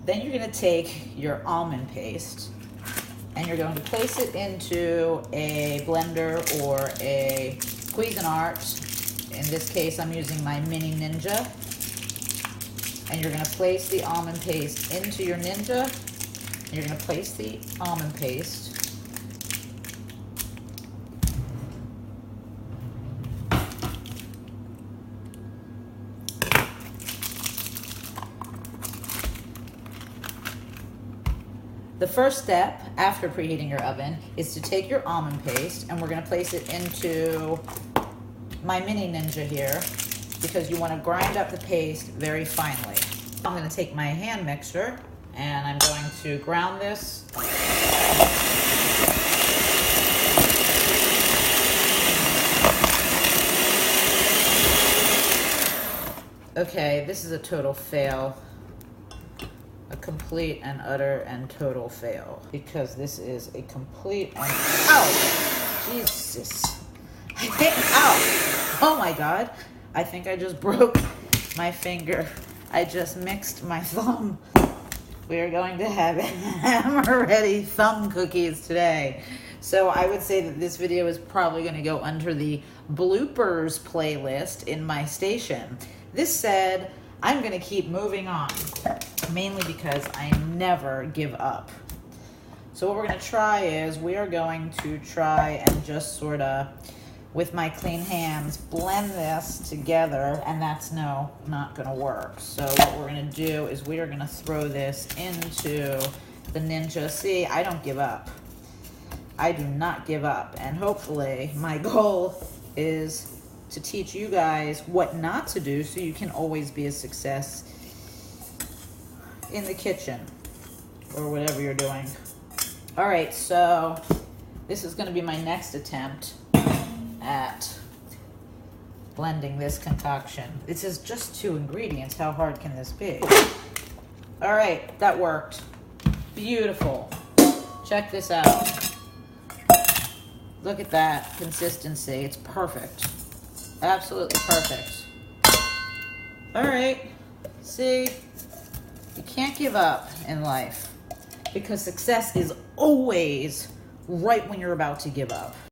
Then you're gonna take your almond paste and you're going to place it into a blender or a Cuisinart. In this case, I'm using my Mini Ninja. And you're gonna place the almond paste into your Ninja. And you're gonna place the almond paste The first step after preheating your oven is to take your almond paste and we're gonna place it into my Mini Ninja here because you wanna grind up the paste very finely. I'm gonna take my hand mixer and I'm going to ground this. Okay, this is a total fail. A complete and utter and total fail because this is a complete and ow, Jesus, ow, oh my God, I think I just broke my finger. I just mixed my thumb. We are going to have Amaretti thumb cookies today. So I would say that this video is probably going to go under the bloopers playlist in my station. This said, I'm going to keep moving on, mainly because I never give up. So what we're going to try is we are going to try and just sort of, with my clean hands, blend this together, and that's not going to work. So what we're going to do is we are going to throw this into the Ninja. See, I don't give up. I do not give up, and hopefully my goal is to teach you guys what not to do so you can always be a success in the kitchen or whatever you're doing. All right, so this is going to be my next attempt at blending this concoction. This is just 2 ingredients. How hard can this be? All right, that worked. Beautiful. Check this out. Look at that consistency. It's perfect. Absolutely perfect. All right, see, you can't give up in life because success is always right when you're about to give up.